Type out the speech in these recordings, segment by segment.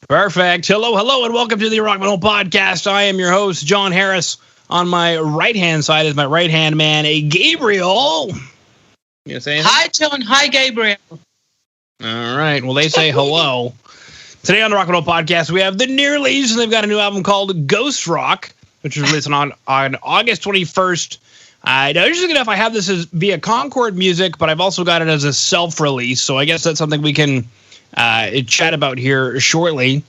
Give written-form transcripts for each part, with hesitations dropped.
Perfect. Hello, and welcome to the Rock and Roll Podcast. I am your host, John Harris. On my right-hand side is my right-hand man, Gabriel. You say anything? Hi, John. Hi, Gabriel. All right. Well, they say hello. Today on the Rock and Roll Podcast, we have the Nearlies, and they've got a new album called Ghost Rock, which was released on August 21st. Interesting enough, I have this as via Concord Music, but I've also got it as a self-release, so I guess that's something we can chat about here shortly.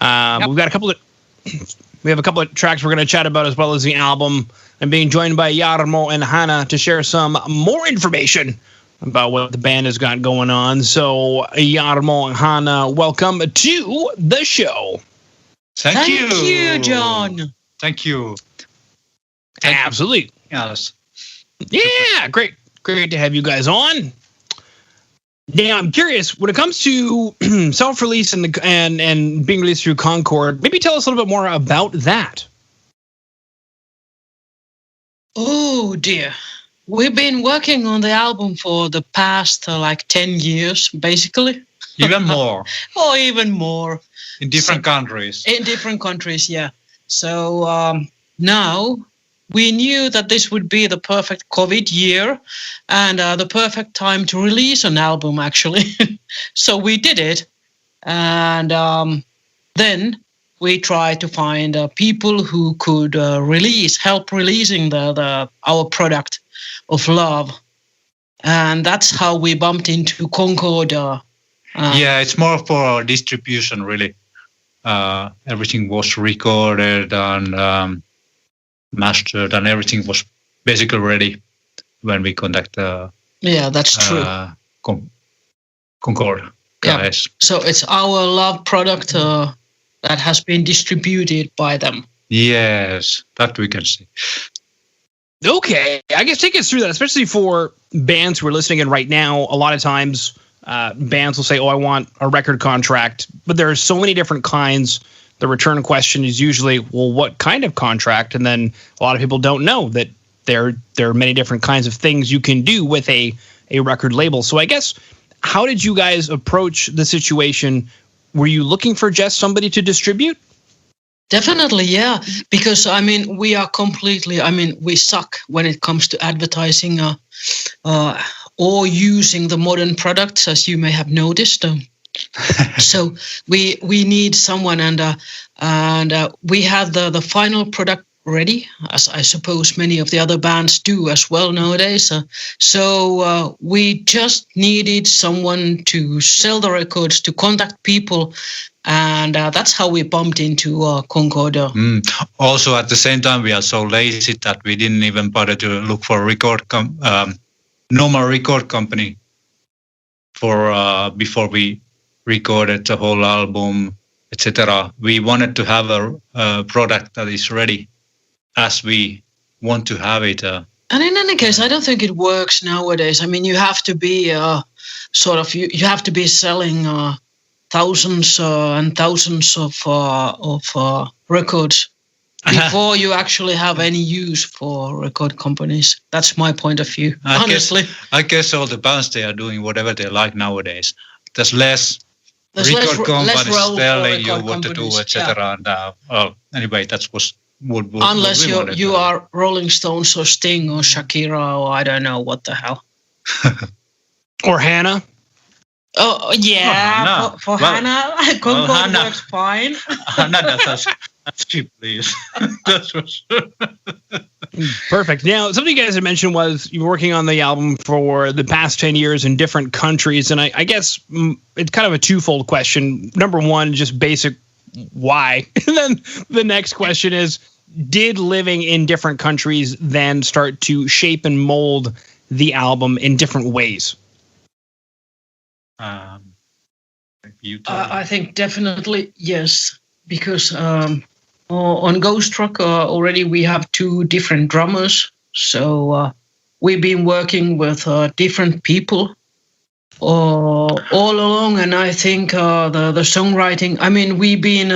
Yep. We have a couple of tracks we're going to chat about, as well as the album. I'm being joined by Jarmo and Hannah to share some more information about what the band has got going on. So, Jarmo and Hannah, welcome to the show. Thank you, John. Thank you. Absolutely. Yes. Yeah, great to have you guys on. Now, I'm curious, when it comes to self-release and being released through Concord, maybe tell us a little bit more about that. Oh, dear. We've been working on the album for the past 10 years, basically. Even more. Or even more. In different countries. In different countries, yeah. So now we knew that this would be the perfect COVID year and the perfect time to release an album, actually. So we did it. And then we tried to find people who could help releasing our product of love. And that's how we bumped into Concord. Yeah, it's more for distribution, really. Everything was recorded and mastered, and everything was basically ready when we contact that's true. Concord guys. Yeah. So it's our love product that has been distributed by them. Yes, that we can see. Okay, I guess take us through that, especially for bands who are listening in right now. A lot of times bands will say, I want a record contract, but there are so many different kinds. The return question is usually, well, what kind of contract? And then a lot of people don't know that there are many different kinds of things you can do with a record label. So I guess, how did you guys approach the situation? Were you looking for just somebody to distribute? Definitely, yeah. Because, we are we suck when it comes to advertising or using the modern products, as you may have noticed. So we need someone, and we have the final product ready, as I suppose many of the other bands do as well nowadays. So we just needed someone to sell the records, to contact people, and that's how we bumped into Concord. Also, at the same time, we are so lazy that we didn't even bother to look for a normal record company for before we recorded the whole album, etc. We wanted to have a product that is ready as we want to have it. And in any case, I don't think it works nowadays. You have to be you have to be selling thousands and thousands of records before you actually have any use for record companies. That's my point of view, honestly. I guess all the bands, they are doing whatever they like nowadays. There's less record companies telling you what to do, etc. Yeah. And anyway, that's what unless you are Rolling Stones or Sting or Shakira or I don't know what the hell. Or Hannah. Oh yeah, for Hannah, Concord works fine. Hannah, that's cheap, please. That's for sure. Perfect. Now, something you guys had mentioned was you were working on the album for the past 10 years in different countries, and I guess it's kind of a twofold question. Number one, just basic why, and then the next question is, did living in different countries then start to shape and mold the album in different ways? I think definitely yes, because on Ghost Rock already we have two different drummers, so we've been working with different people all along, and I think the songwriting. We've been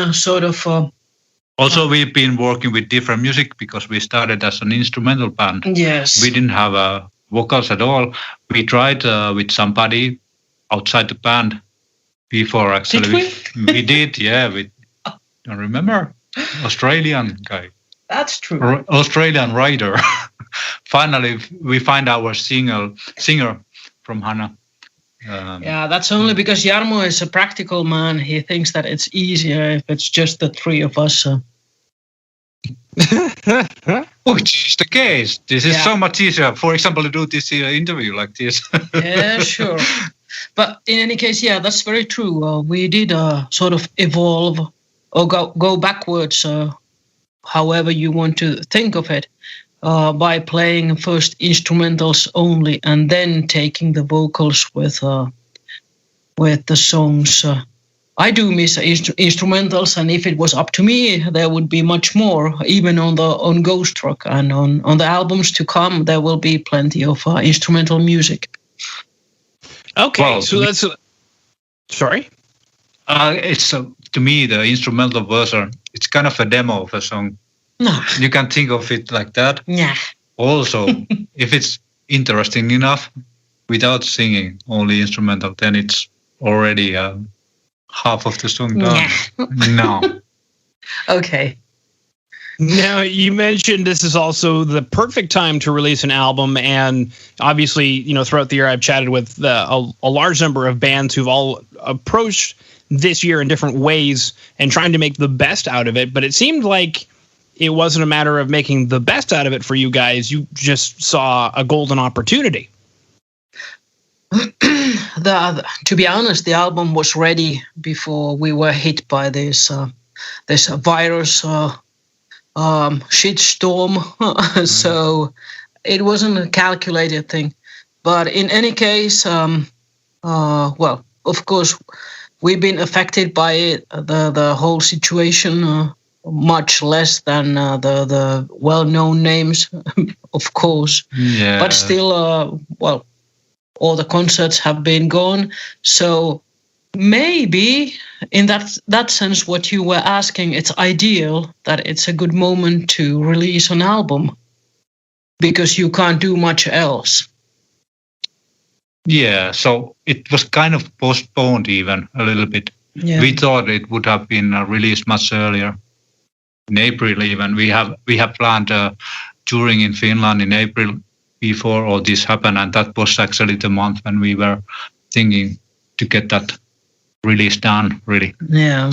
Also, we've been working with different music because we started as an instrumental band. Yes, we didn't have vocals at all. We tried with somebody outside the band before, actually. Did we did, yeah. We don't remember. Australian guy. That's true. Australian writer. Finally, we find our singer from Hana. Yeah, that's only because Jarmo is a practical man. He thinks that it's easier if it's just the three of us. Which is the case. This is so much easier. For example, to do this interview like this. Yeah, sure. But in any case, yeah, that's very true. We did sort of evolve or go backwards, however you want to think of it, by playing first instrumentals only and then taking the vocals with the songs. I do miss instrumentals, and if it was up to me, there would be much more. Even on Ghost Rock and on the albums to come, there will be plenty of instrumental music. Okay, well, so that's sorry. It's to me the instrumental version. It's kind of a demo of a song. Nah. You can think of it like that. Yeah. Also, if it's interesting enough, without singing, only instrumental, then it's already half of the song done. Yeah. No. Okay. Now, you mentioned this is also the perfect time to release an album, and obviously, throughout the year, I've chatted with a large number of bands who've all approached this year in different ways and trying to make the best out of it, but it seemed like it wasn't a matter of making the best out of it for you guys. You just saw a golden opportunity. To be honest, the album was ready before we were hit by this virus shitstorm. So it wasn't a calculated thing. But in any case, well, of course, we've been affected by it, the whole situation, much less than the well-known names, of course. Yeah. But still, well, all the concerts have been gone. So maybe in that sense, what you were asking, it's ideal that it's a good moment to release an album because you can't do much else. Yeah, so it was kind of postponed even a little bit. Yeah. We thought it would have been released much earlier, in April even. We have planned touring in Finland in April before all this happened, and that was actually the month when we were thinking to get that release done, really. Yeah.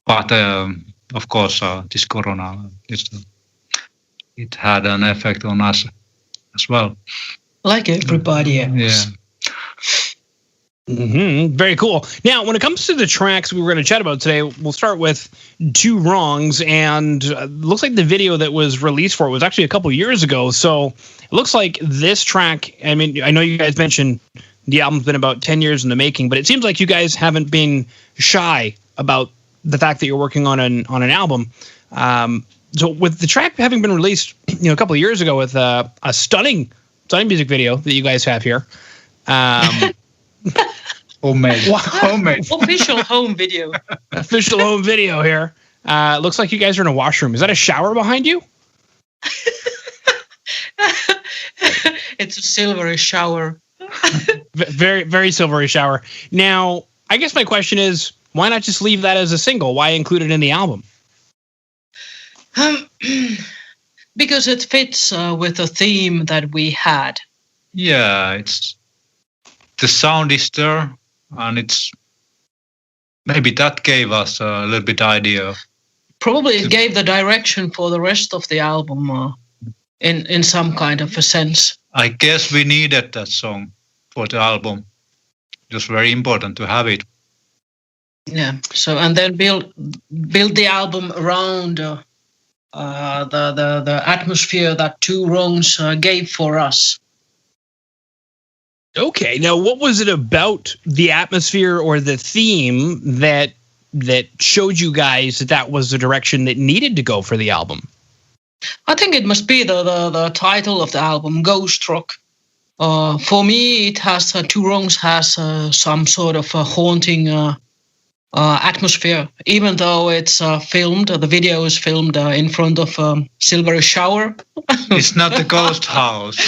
But of course, this corona, it had an effect on us as well. Like everybody else. Yeah. Mm-hmm. Very cool. Now, when it comes to the tracks we were going to chat about today, we'll start with Two Wrongs, and looks like the video that was released for it was actually a couple years ago. So it looks like this track, I mean, I know you guys mentioned the album's been about 10 years in the making, but it seems like you guys haven't been shy about the fact that you're working on an album. So with the track having been released, a couple of years ago with a stunning music video that you guys have here. Homemade. Official home video. Official home video here. Looks like you guys are in a washroom. Is that a shower behind you? It's a silvery shower. Very, very silvery shower. Now, I guess my question is, why not just leave that as a single? Why include it in the album? Because it fits with the theme that we had. Yeah, the sound is there, and it's maybe that gave us a little bit idea. Probably it gave the direction for the rest of the album in some kind of a sense. I guess we needed that song for the album. It was very important to have it. Yeah. So and then build the album around the atmosphere that Two Wrongs gave for us. Okay. Now, what was it about the atmosphere or the theme that showed you guys that was the direction that needed to go for the album? I think it must be the title of the album, Ghost Rock. For me, it has Two Wrongs has some sort of a haunting atmosphere, even though it's filmed. The video is filmed in front of a silvery shower. It's not the ghost house.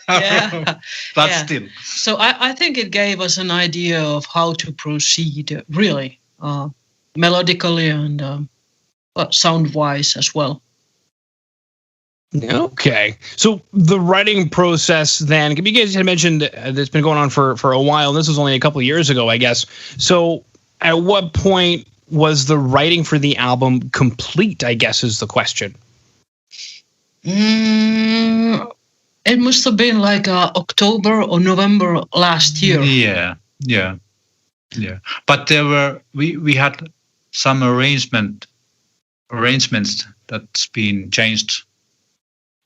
Yeah. But Yeah. still. So I think it gave us an idea of how to proceed, really, melodically and sound-wise as well. Okay. So the writing process then, you guys had mentioned that's been going on for a while. This was only a couple of years ago, I guess. So at what point was the writing for the album complete, I guess is the question. It must have been like October or November last year. Yeah. But there were we had some arrangements that's been changed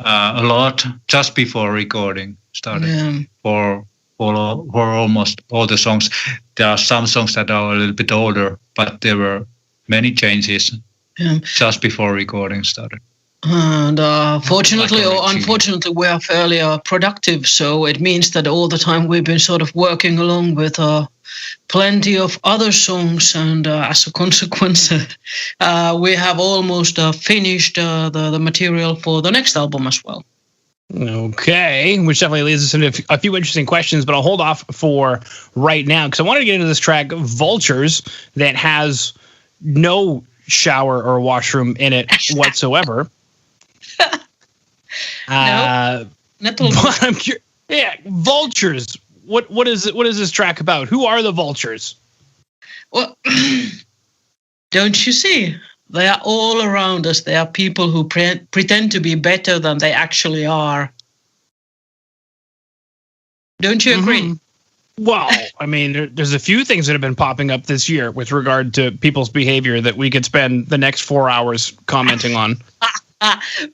a lot just before recording started for almost all the songs. There are some songs that are a little bit older, but there were many changes just before recording started. And fortunately or unfortunately, we are fairly productive. So it means that all the time we've been sort of working along with plenty of other songs. And as a consequence, we have almost finished the material for the next album as well. Okay, which definitely leads us into a few interesting questions, but I'll hold off for right now because I wanted to get into this track, Vultures, that has no shower or washroom in it whatsoever. No, not but I'm curious. Yeah, Vultures. What is it? What is this track about? Who are the Vultures? Well, don't you see? They are all around us. They are people who pretend to be better than they actually are. Don't you agree? Mm-hmm. Well, I mean, there's a few things that have been popping up this year with regard to people's behavior that we could spend the next 4 hours commenting on.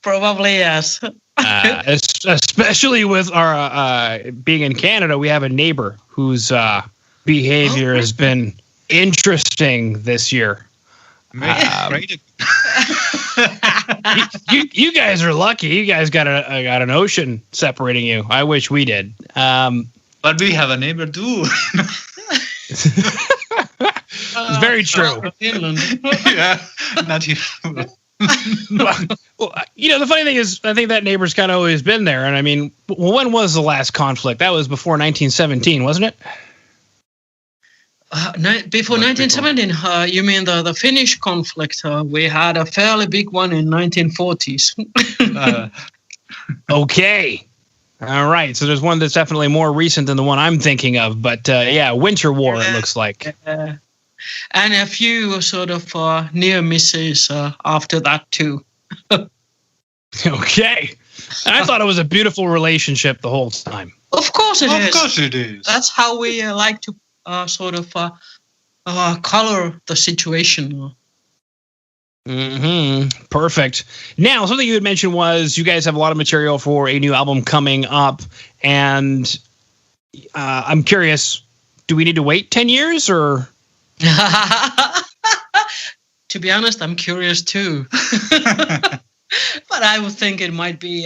Probably, yes. Especially with our being in Canada, we have a neighbor whose behavior has been interesting this year. You guys are lucky. You guys got an ocean separating you. I wish we did. But we have a neighbor too. It's very true. Finland. Yeah, not here. Well, the funny thing is, I think that neighbor's kind of always been there. And I mean, when was the last conflict? That was before 1917, wasn't it? Before 1917, you mean the Finnish conflict? We had a fairly big one in 1940s. Okay. All right. So there's one that's definitely more recent than the one I'm thinking of. But yeah, Winter War, it looks like. And a few sort of near misses after that too. Okay. And I thought it was a beautiful relationship the whole time. Of course it is. Of course it is. That's how we like to sort of color the situation. Mm-hmm. Perfect. Now, something you had mentioned was you guys have a lot of material for a new album coming up. And I'm curious, do we need to wait 10 years or... To be honest, I'm curious too. But I would think it might be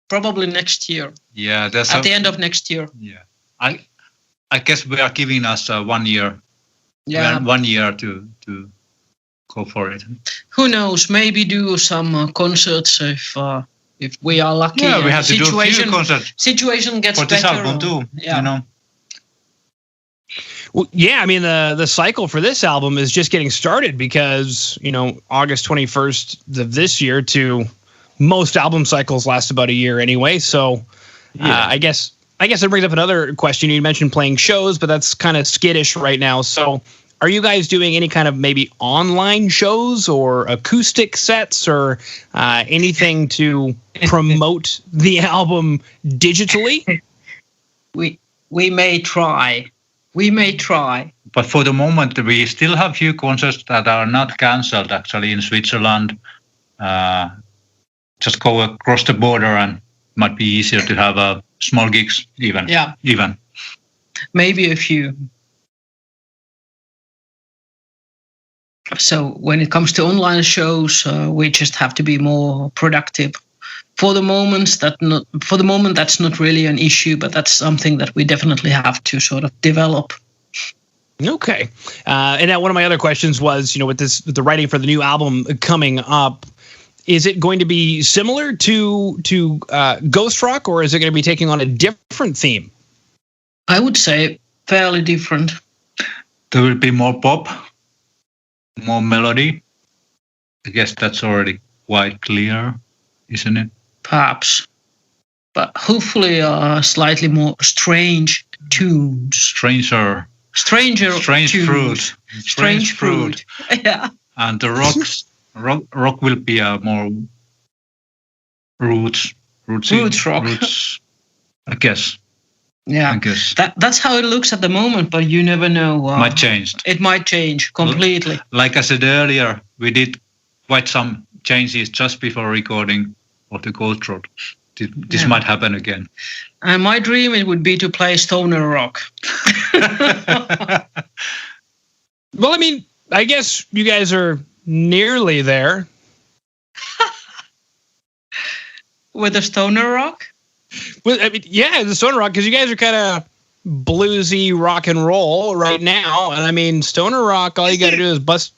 probably next year. Yeah, at the end of next year. Yeah, I guess we are giving us 1 year. Yeah, 1 year to go for it. Who knows? Maybe do some concerts if we are lucky. Yeah, we have to do a few concerts. Situation gets for this better. album too. Yeah. Well, yeah, I mean, the cycle for this album is just getting started because, August 21st of this year to most album cycles last about a year anyway. So I guess it brings up another question. You mentioned playing shows, but that's kind of skittish right now. So are you guys doing any kind of maybe online shows or acoustic sets or anything to promote the album digitally? We may try. We may try. But for the moment, we still have few concerts that are not cancelled, actually, in Switzerland. Just go across the border and might be easier to have small gigs even. Yeah. Even. Maybe a few. So when it comes to online shows, we just have to be more productive. For the moment, that's not really an issue, but that's something that we definitely have to sort of develop. Okay. And now one of my other questions was, with the writing for the new album coming up, is it going to be similar to Ghost Rock, or is it going to be taking on a different theme? I would say fairly different. There will be more pop, more melody. I guess that's already quite clear, isn't it? Perhaps. But hopefully slightly more strange tunes. Strange tunes. fruit. Strange fruit. Yeah. And the rock will be a more roots rock. I guess. Yeah. I guess. That's how it looks at the moment, but you never know. Might change. It might change completely. Like I said earlier, we did quite some changes just before recording of the Ghost Rock. This might happen again. And my dream it would be to play stoner rock. Well, I mean, I guess you guys are nearly there. With the stoner rock? Well, I mean, yeah, the stoner rock, because you guys are kind of bluesy rock and roll right now. And I mean, stoner rock, all you got to do is bust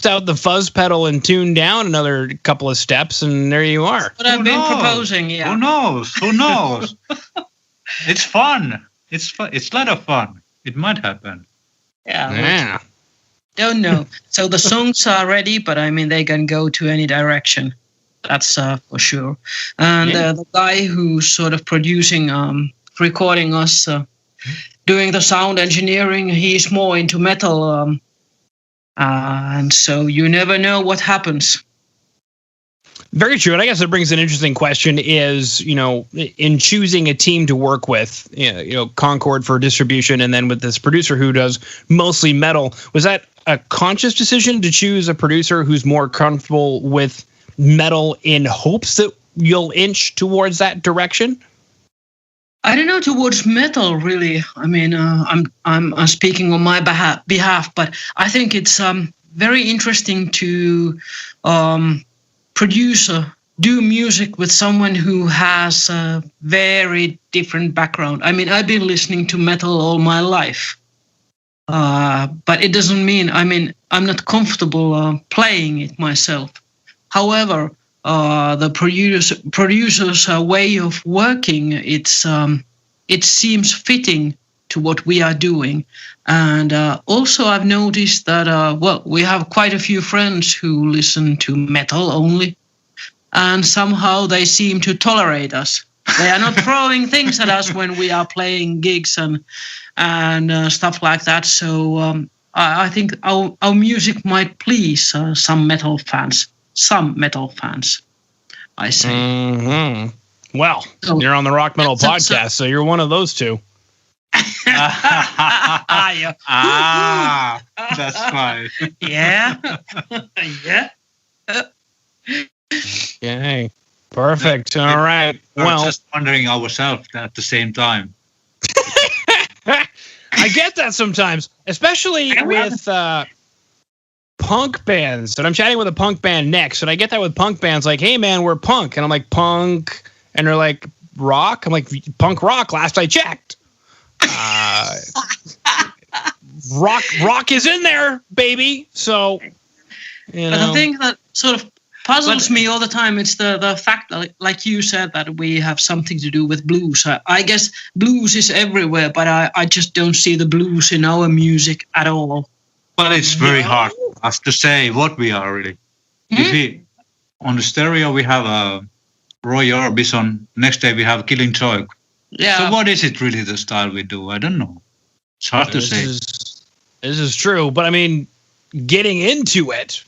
out the fuzz pedal and tune down another couple of steps, and there you are. But I've been proposing, yeah. Who knows? It's fun. It's fun. It's a lot of fun. It might happen. Yeah. Don't know. So the songs are ready, but I mean, they can go to any direction. That's for sure. And the guy who's sort of producing, recording us, doing the sound engineering, he's more into metal. And so you never know what happens. Very true. And I guess it brings an interesting question is, in choosing a team to work with, Concord for distribution, and then with this producer who does mostly metal, was that a conscious decision to choose a producer who's more comfortable with metal in hopes that you'll inch towards that direction? I don't know, towards metal, really. I mean, I'm speaking on my behalf, but I think it's very interesting to do music with someone who has a very different background. I mean, I've been listening to metal all my life, but it doesn't mean, I'm not comfortable playing it myself. However, the producer's way of working, it seems fitting to what we are doing. And also I've noticed that, we have quite a few friends who listen to metal only, and somehow they seem to tolerate us. They are not throwing things at us when we are playing gigs and stuff like that. So I think our music might please some metal fans. I say. Mm-hmm. Well, you're on the Rock Metal Podcast, so you're one of those two. That's fine. Yeah. Yay. Perfect. All right. We're just wondering ourselves at the same time. I get that sometimes, especially with punk bands. And I'm chatting with a punk band next, and I get that with punk bands, like, hey man, we're punk. And I'm like, punk? And they're like, rock? I'm like, punk rock, last I checked. Rock is in there, baby. So, But the thing that sort of puzzles me all the time, it's the fact that, like you said, that we have something to do with blues. I guess blues is everywhere, but I just don't see the blues in our music at all. But it's very hard for us to say what we are really. If we, on the stereo, we have Roy Orbison. Next day we have Killing Joke. Yeah. So what is it really, the style we do? I don't know. It's hard to say. This is true, but I mean, getting into it,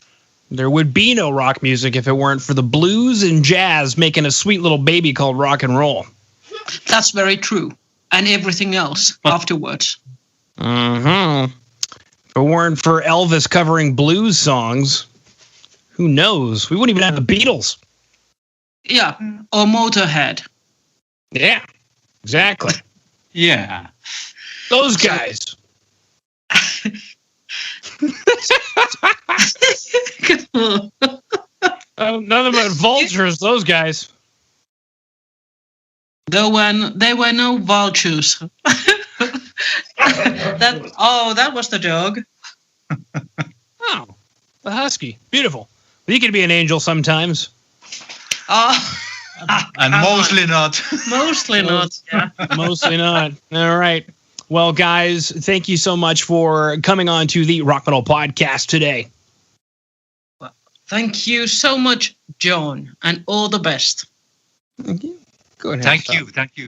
there would be no rock music if it weren't for the blues and jazz making a sweet little baby called rock and roll. That's very true. And everything else afterwards. Mm-hmm. If it weren't for Elvis covering blues songs, who knows? We wouldn't even have the Beatles. Yeah, or Motorhead. Yeah, exactly. Yeah. Those guys. Nothing but vultures, those guys. They were no vultures. That was the dog. Oh, the husky. Beautiful. You could be an angel sometimes. And mostly not. Mostly not. Yeah. Mostly not. All right. Well, guys, thank you so much for coming on to the Rock Metal Podcast today. Thank you so much, John, and all the best. Thank you. Go ahead. Thank you.